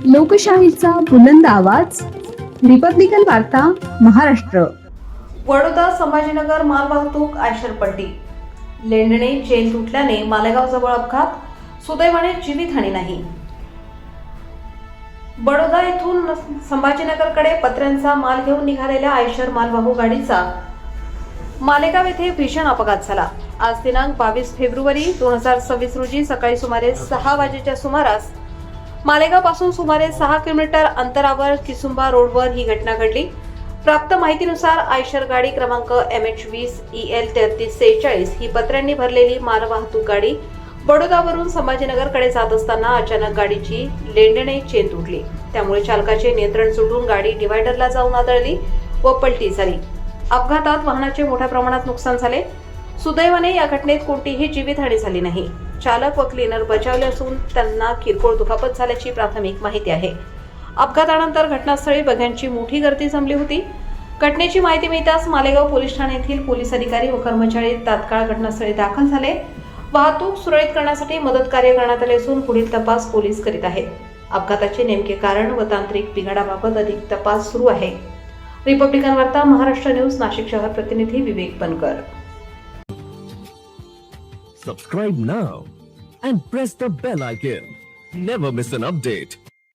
लोकशाहीचा बुलंद आवाज, रिपब्लिकन वार्ता, महाराष्ट्र. वडोदा संभाजीनगर मालवाहतूक आयशर पलटी. लेंडणे चेन तुटल्याने मालेगाव जवळ अपघात, सुदैवाने जीवितहानी नाही. बडोदा येथून संभाजीनगरकडे पत्र्यांचा माल घेऊन निघालेल्या आयशर मालवाहू गाडीचा मालेगाव येथे भीषण अपघात झाला. आज दिनांक 22 फेब्रुवारी 2026 रोजी सकाळी सुमारे 6 वाजेच्या सुमारास मालेगाव पासून सुमारे 6 किलोमीटर अंतरावर किसुंबा रोडवर ही घटना घडली. प्राप्त माहितीनुसार आयशर गाडी क्रमांक MH20 EL 3346 ही पत्र्यांनी भरलेली मालवाहतूक गाडी बडोदावरून संभाजीनगरकडे जात असताना अचानक गाडीची लेंडणे चेन तुटली. त्यामुळे चालकाचे नियंत्रण सुटून गाडी डिव्हायडरला जाऊन आदळली व पलटी झाली. अपघातात वाहनाचे मोठ्या प्रमाणात नुकसान झाले. सुदैवाने या घटनेत कोणतीही जीवितहानी झाली नाही. चालक व क्लीनर बचावले असून त्यांना किरकोळ दुखापत झाल्याची प्राथमिक माहिती आहे. अपघातानंतर घटनास्थळी बघ्यांची मोठी गर्दी जमली होती. घटनेची माहिती मिळताच मालेगाव पोलीस ठाण्यातील पोलीस अधिकारी व कर्मचारी तात्काळ घटनास्थळी दाखल झाले. वाहतूक सुरळीत करण्यासाठी मदत कार्य करण्यात आले असून पुढील तपास पोलीस करीत आहेत. अपघाताचे नेमके कारण व तांत्रिक बिघाडाबाबत अधिक तपास सुरू आहे. रिपब्लिकन वार्ता, महाराष्ट्र न्यूज, नाशिक शहर प्रतिनिधी विवेक बनकर. Subscribe now and press the bell icon. Never miss an update.